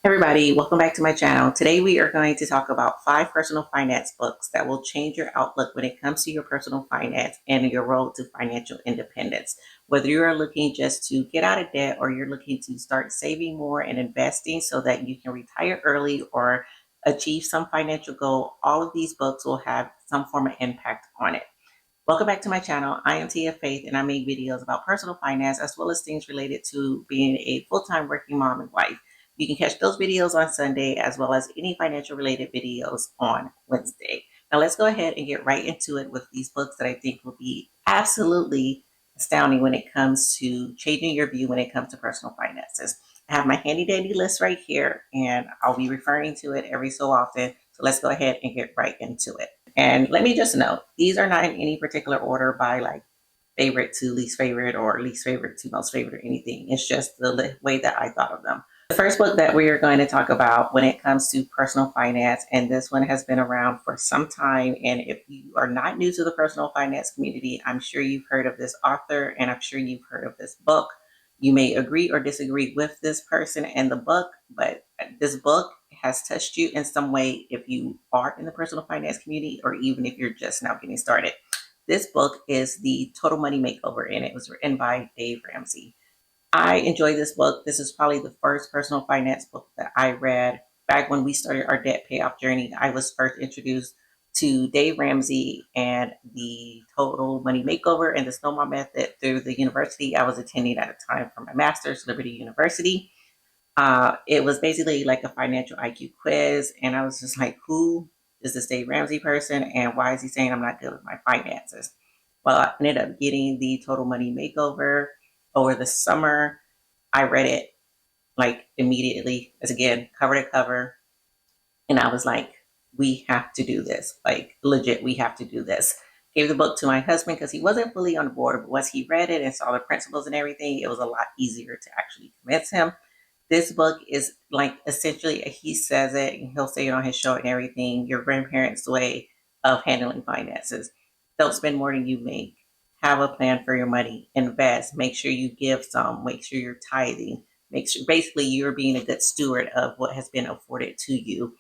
Everybody, welcome back to my channel. Today we are going to talk about 5 personal finance books that will change your outlook when it comes to your personal finance and your road to financial independence. Whether you are looking just to get out of debt or you're looking to start saving more and investing so that you can retire early or achieve some financial goal, all of these books will have some form of impact on it. Welcome back to my channel. I am Tia Faith and I make videos about personal finance as well as things related to being a full-time working mom and wife. You can catch those videos on Sunday as well as any financial related videos on Wednesday. Now let's go ahead and get right into it with these books that I think will be absolutely astounding when it comes to changing your view when it comes to personal finances. I have my handy dandy list right here and I'll be referring to it every so often. So let's go ahead and get right into it. And let me just note, these are not in any particular order by like favorite to least favorite or least favorite to most favorite or anything. It's just the way that I thought of them. The first book that we are going to talk about when it comes to personal finance, and this one has been around for some time. And if you are not new to the personal finance community, I'm sure you've heard of this author and I'm sure you've heard of this book. You may agree or disagree with this person and the book, but this book has touched you in some way if you are in the personal finance community or even if you're just now getting started. This book is the Total Money Makeover, and it was written by Dave Ramsey. I enjoy this book. This is probably the first personal finance book that I read back when we started our debt payoff journey. I was first introduced to Dave Ramsey and the Total Money Makeover and the Snowball Method through the university I was attending at the time for my master's, Liberty University. It was basically like a financial IQ quiz, and I was just like, who is this Dave Ramsey person, and why is he saying I'm not good with my finances? Well, I ended up getting the Total Money Makeover over the summer. I read it like immediately, as again, cover to cover, and I was like, we have to do this. Like, legit, we have to do this. Gave the book to my husband because he wasn't fully on board, but once he read it and saw the principles and everything, it was a lot easier to actually convince him. This book is like essentially, he says it and he'll say it on his show and everything, your grandparents' way of handling finances. Don't spend more than you make. Have a plan for your money. Invest. Make sure you give some. Make sure you're tithing. Make sure basically you're being a good steward of what has been afforded to you.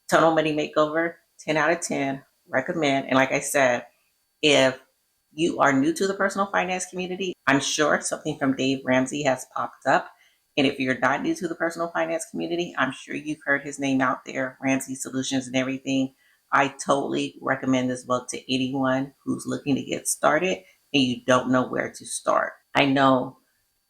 Total Money Makeover, 10 out of 10. Recommend. And like I said, if you are new to the personal finance community, I'm sure something from Dave Ramsey has popped up. And if you're not new to the personal finance community, I'm sure you've heard his name out there, Ramsey Solutions and everything. I totally recommend this book to anyone who's looking to get started and you don't know where to start. I know,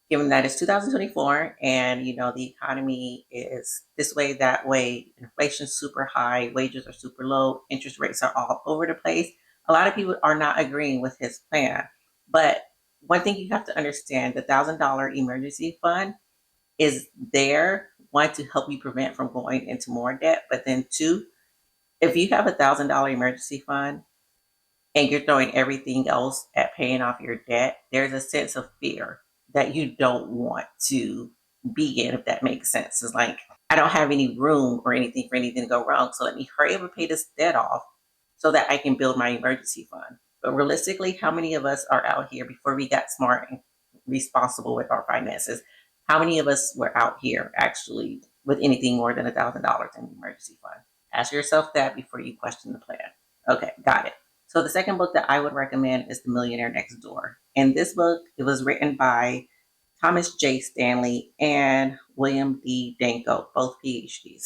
given that it's 2024 and the economy is this way, that way, inflation's super high, wages are super low, interest rates are all over the place. A lot of people are not agreeing with his plan. But one thing you have to understand, the $1,000 emergency fund is there, one, to help you prevent from going into more debt, but then two, if you have $1,000 emergency fund and you're throwing everything else at paying off your debt, there's a sense of fear that you don't want to be in, if that makes sense. It's like, I don't have any room or anything for anything to go wrong, so let me hurry up and pay this debt off so that I can build my emergency fund. But realistically, how many of us are out here before we got smart and responsible with our finances? How many of us were out here actually with anything more than $1,000 in the emergency fund? Ask yourself that before you question the plan. Okay, got it. So the second book that I would recommend is The Millionaire Next Door. And this book, it was written by Thomas J. Stanley and William D. Danko, both PhDs.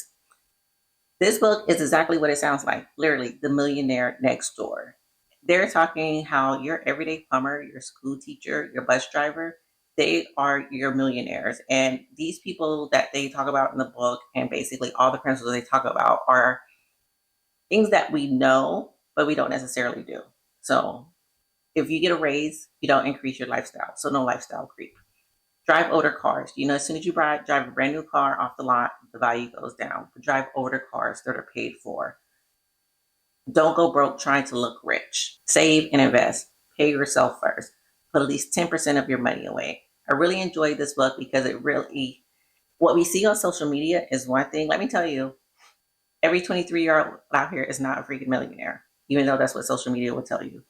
This book is exactly what it sounds like, literally, The Millionaire Next Door. They're talking how your everyday plumber, your school teacher, your bus driver, they are your millionaires. And these people that they talk about in the book, and basically all the principles they talk about, are things that we know, but we don't necessarily do. So if you get a raise, you don't increase your lifestyle. So no lifestyle creep. Drive older cars. As soon as you drive a brand new car off the lot, the value goes down. But drive older cars that are paid for. Don't go broke trying to look rich. Save and invest. Pay yourself first. Put at least 10% of your money away. I really enjoyed this book because it really, what we see on social media is one thing. Let me tell you, every 23-year-old out here is not a freaking millionaire, even though that's what social media will tell you.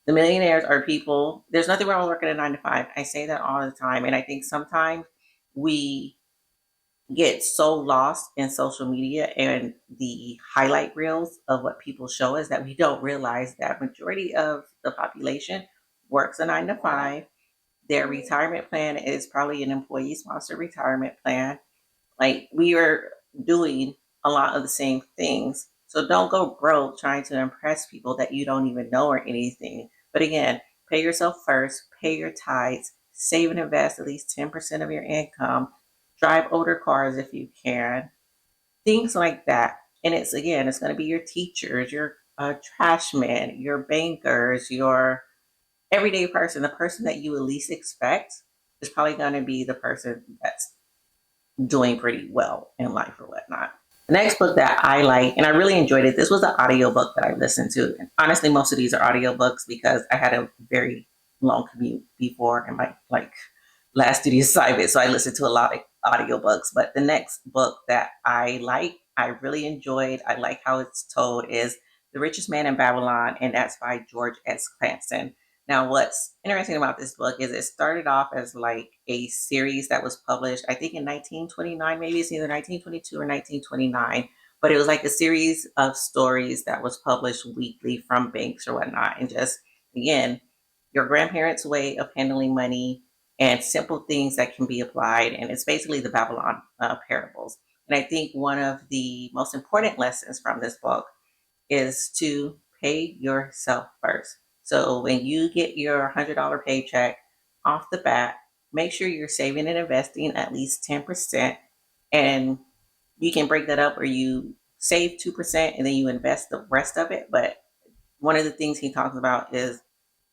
The millionaires are people, there's nothing wrong with working a 9 to 5. I say that all the time. And I think sometimes we get so lost in social media and the highlight reels of what people show us that we don't realize that majority of the population works a 9 to 5. Their retirement plan is probably an employee sponsored retirement plan. Like, we are doing a lot of the same things. So don't go broke trying to impress people that you don't even know or anything. But again, pay yourself first, pay your tithes, save and invest at least 10% of your income, drive older cars if you can, things like that. And it's, again, it's going to be your teachers, your trash men, your bankers, your everyday person, the person that you at least expect is probably going to be the person that's doing pretty well in life or whatnot. The next book that I like, and I really enjoyed it, this was an audiobook that I listened to. And honestly, most of these are audiobooks because I had a very long commute before in my last studio assignment. So I listened to a lot of audiobooks. But the next book that I really enjoyed, I like how it's told, is The Richest Man in Babylon, and that's by George S. Clancy. Now, what's interesting about this book is it started off as like a series that was published, I think in 1929, maybe it's either 1922 or 1929, but it was like a series of stories that was published weekly from banks or whatnot. And just, again, your grandparents' way of handling money and simple things that can be applied. And it's basically the Babylon parables. And I think one of the most important lessons from this book is to pay yourself first. So when you get your $100 paycheck off the bat, make sure you're saving and investing at least 10%. And you can break that up where you save 2% and then you invest the rest of it. But one of the things he talks about is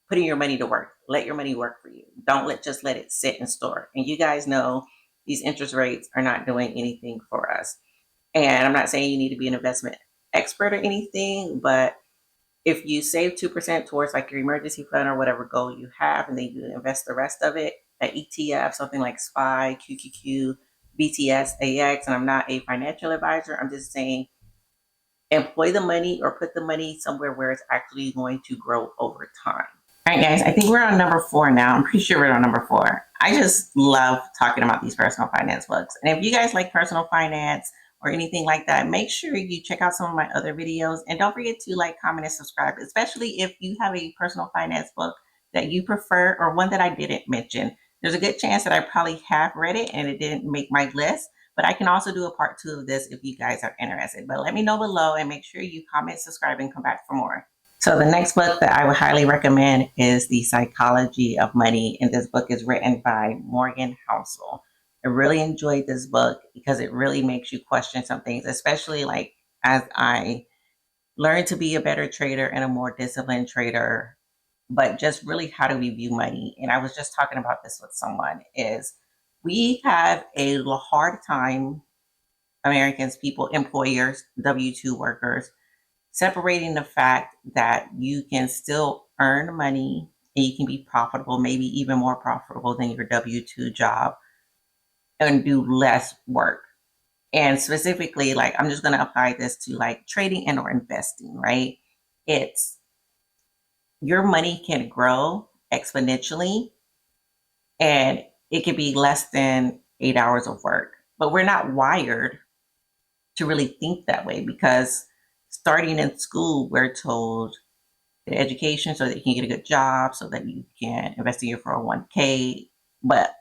putting your money to work. Let your money work for you. Don't just let it sit and store. And you guys know these interest rates are not doing anything for us. And I'm not saying you need to be an investment expert or anything, but if you save 2% towards like your emergency fund or whatever goal you have, and then you invest the rest of it at ETF, something like SPY, QQQ, BTS, AX, and I'm not a financial advisor, I'm just saying employ the money or put the money somewhere where it's actually going to grow over time. All right, guys, I think we're on number 4 now. I'm pretty sure we're on number 4. I just love talking about these personal finance books. And if you guys like personal finance or anything like that, make sure you check out some of my other videos. And don't forget to like, comment, and subscribe, especially if you have a personal finance book that you prefer or one that I didn't mention. There's a good chance that I probably have read it and it didn't make my list. But I can also do a part 2 of this if you guys are interested. But let me know below and make sure you comment, subscribe, and come back for more. So the next book that I would highly recommend is The Psychology of Money. And this book is written by Morgan Housel. I really enjoyed this book because it really makes you question some things, especially like as I learned to be a better trader and a more disciplined trader, but just really how do we view money? And I was just talking about this with someone is we have a hard time, Americans, people, employers, W-2 workers, separating the fact that you can still earn money and you can be profitable, maybe even more profitable than your W-2 job, and do less work. And specifically, like, I'm just going to apply this to like trading and or investing, right? It's your money can grow exponentially and it can be less than 8 hours of work. But we're not wired to really think that way because starting in school, we're told the education so that you can get a good job, so that you can invest in your 401k. But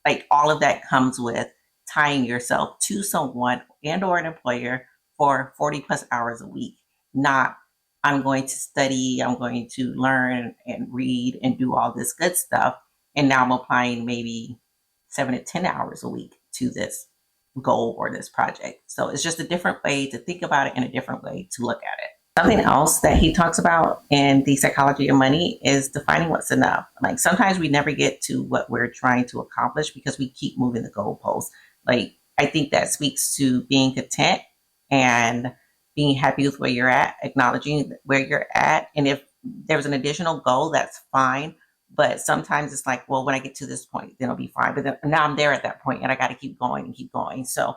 like all of that comes with tying yourself to someone and or an employer for 40 plus hours a week. Not, I'm going to study, I'm going to learn and read and do all this good stuff. And now I'm applying maybe 7 to 10 hours a week to this goal or this project. So it's just a different way to think about it and a different way to look at it. Something else that he talks about in The Psychology of Money is defining what's enough. Like sometimes we never get to what we're trying to accomplish because we keep moving the goalposts. Like I think that speaks to being content and being happy with where you're at, acknowledging where you're at. And if there's an additional goal, that's fine. But sometimes it's like, well, when I get to this point, then it'll be fine. But then, now I'm there at that point and I got to keep going and keep going. So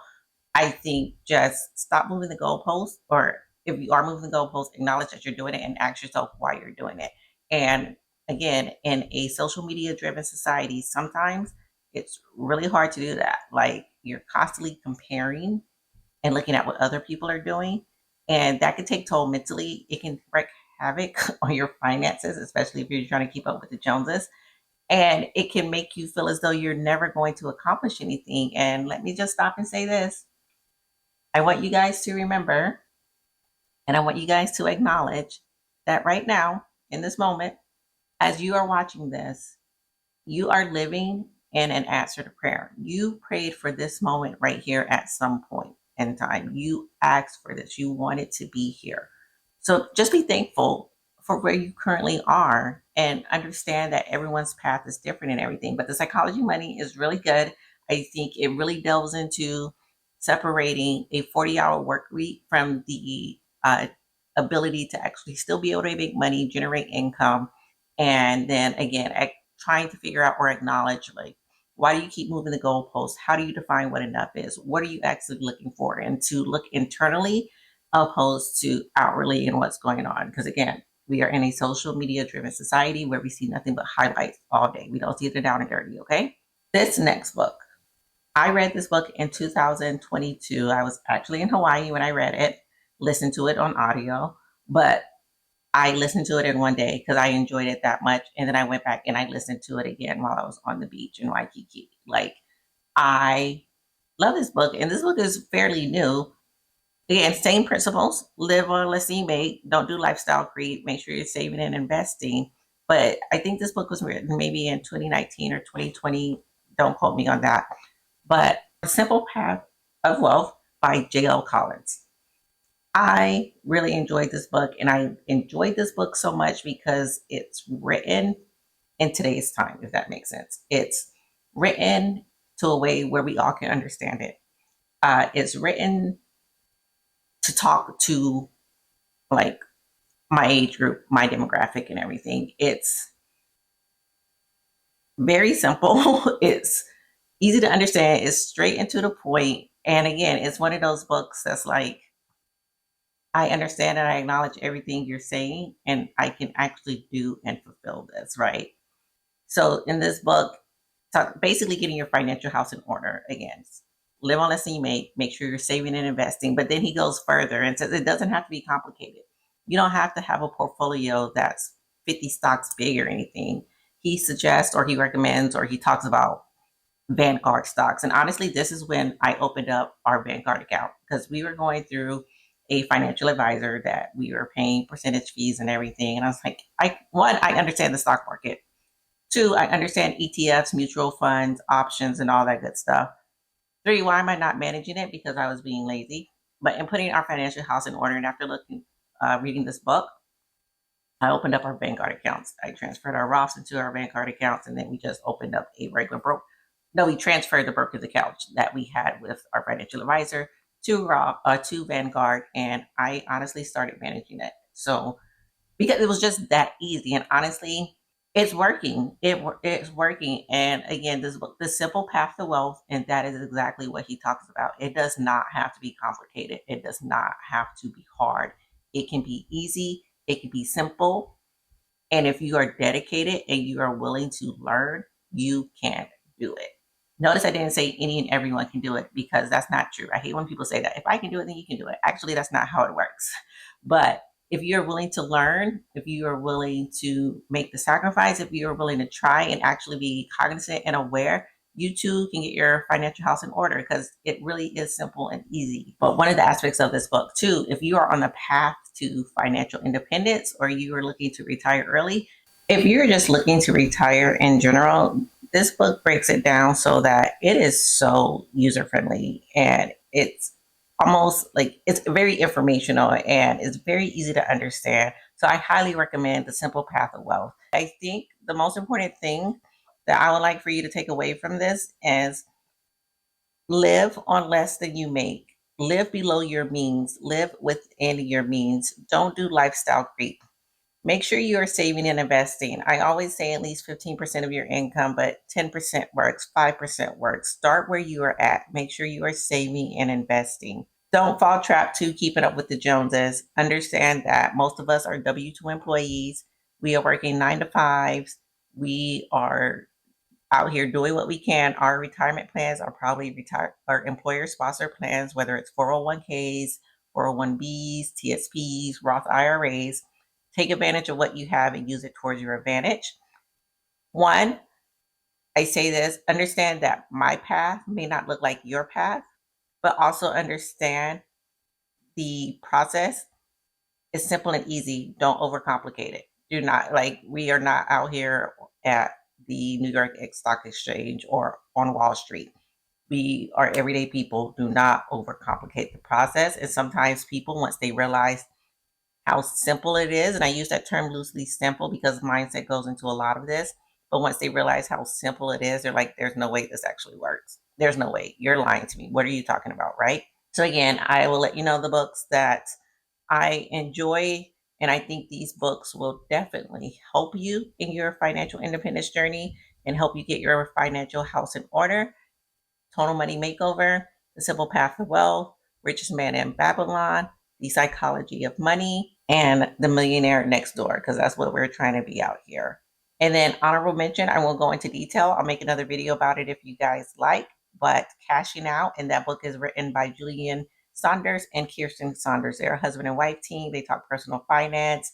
I think just stop moving the goalposts, or if you are moving the goalposts, acknowledge that you're doing it and ask yourself why you're doing it. And again, in a social media driven society, sometimes it's really hard to do that. Like you're constantly comparing and looking at what other people are doing. And that can take toll mentally. It can wreak havoc on your finances, especially if you're trying to keep up with the Joneses. And it can make you feel as though you're never going to accomplish anything. And let me just stop and say this. I want you guys to remember, and I want you guys to acknowledge that right now, in this moment, as you are watching this, you are living in an answer to prayer. You prayed for this moment right here at some point in time. You asked for this. You wanted to be here. So just be thankful for where you currently are and understand that everyone's path is different and everything. But the psychology money is really good. I think it really delves into separating a 40-hour work week from the ability to actually still be able to make money, generate income, and then again, trying to figure out or acknowledge, like, why do you keep moving the goalposts? How do you define what enough is? What are you actually looking for? And to look internally opposed to outwardly and what's going on. Because again, we are in a social media driven society where we see nothing but highlights all day. We don't see the down and dirty, okay? This next book, I read this book in 2022. I was actually in Hawaii when I read it, listened to it on audio, but I listened to it in one day because I enjoyed it that much. And then I went back and I listened to it again while I was on the beach in Waikiki. Like, I love this book. And this book is fairly new. Again, same principles. Live on less than you make. Don't do lifestyle creep. Make sure you're saving and investing. But I think this book was written maybe in 2019 or 2020. Don't quote me on that. But The Simple Path of Wealth by J.L. Collins. I really enjoyed this book, and I enjoyed this book so much because it's written in today's time, if that makes sense. It's written to a way where we all can understand it. It's written to talk to, like, my age group, my demographic, and everything. It's very simple. It's easy to understand. It's straight and to the point. And again, it's one of those books that's like, I understand and I acknowledge everything you're saying, and I can actually do and fulfill this, right? So in this book, basically getting your financial house in order. Again, live on less than you make sure you're saving and investing. But then he goes further and says it doesn't have to be complicated. You don't have to have a portfolio that's 50 stocks big or anything. He suggests, or he recommends, or he talks about Vanguard stocks. And honestly, this is when I opened up our Vanguard account, because we were going through a financial advisor that we were paying percentage fees and everything. And I was like, I understand the stock market. Two, I understand ETFs, mutual funds, options, and all that good stuff. Three, why am I not managing it? Because I was being lazy. But in putting our financial house in order, and after reading this book, I opened up our Vanguard accounts. I transferred our Roths into our Vanguard accounts, and then we just opened up a regular broker. No, we transferred the broker's account that we had with our financial advisor to Vanguard, and I honestly started managing it. So because it was just that easy, and honestly, it's working. It's working. And again, this book, The Simple Path to Wealth, and that is exactly what he talks about. It does not have to be complicated. It does not have to be hard. It can be easy. It can be simple. And if you are dedicated and you are willing to learn, you can do it. Notice I didn't say any and everyone can do it, because that's not true. I hate when people say that. If I can do it, then you can do it. Actually, that's not how it works. But if you're willing to learn, if you are willing to make the sacrifice, if you are willing to try and actually be cognizant and aware, you too can get your financial house in order, because it really is simple and easy. But one of the aspects of this book too, if you are on the path to financial independence, or you are looking to retire early, if you're just looking to retire in general, this book breaks it down so that it is so user friendly, and it's almost like it's very informational and it's very easy to understand. So I highly recommend The Simple Path of Wealth. I think the most important thing that I would like for you to take away from this is live on less than you make. Live below your means. Live within your means. Don't do lifestyle creep. Make sure you are saving and investing. I always say at least 15% of your income, but 10% works, 5% works. Start where you are at. Make sure you are saving and investing. Don't fall trap to keeping up with the Joneses. Understand that most of us are W-2 employees. We are working 9 to 5s. We are out here doing what we can. Our retirement plans are probably or employer sponsored plans, whether it's 401ks, 401bs, TSPs, Roth IRAs. Take advantage of what you have and use it towards your advantage. One, I say this, understand that my path may not look like your path, but also understand the process is simple and easy. Don't overcomplicate it. Do not, like, we are not out here at the New York Stock Exchange or on Wall Street. We are everyday people. Do not overcomplicate the process. And sometimes people, once they realize how simple it is, and I use that term loosely, simple, because mindset goes into a lot of this, but once they realize how simple it is, they're like, there's no way this actually works. There's no way. You're lying to me. What are you talking about, right? So again, I will let you know the books that I enjoy, and I think these books will definitely help you in your financial independence journey and help you get your financial house in order. Total Money Makeover, The Simple Path to Wealth, Richest Man in Babylon, The Psychology of Money, and The Millionaire Next Door, because that's what we're trying to be out here. And then honorable mention, I won't go into detail. I'll make another video about it if you guys like, but Cashing Out, and that book is written by Julian Saunders and Kirsten Saunders. They're a husband and wife team. They talk personal finance.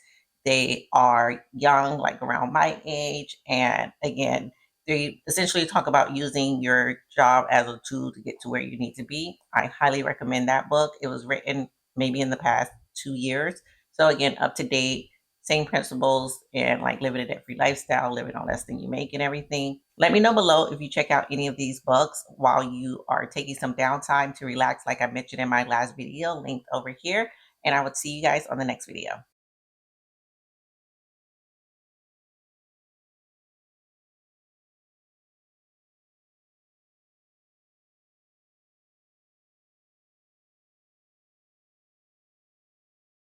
They are young, like around my age. And again, they essentially talk about using your job as a tool to get to where you need to be. I highly recommend that book. It was written maybe in the past 2 years. So again, up to date, same principles, and like living a debt-free lifestyle, living on less than you make and everything. Let me know below if you check out any of these books while you are taking some downtime to relax, like I mentioned in my last video, linked over here. And I would see you guys on the next video.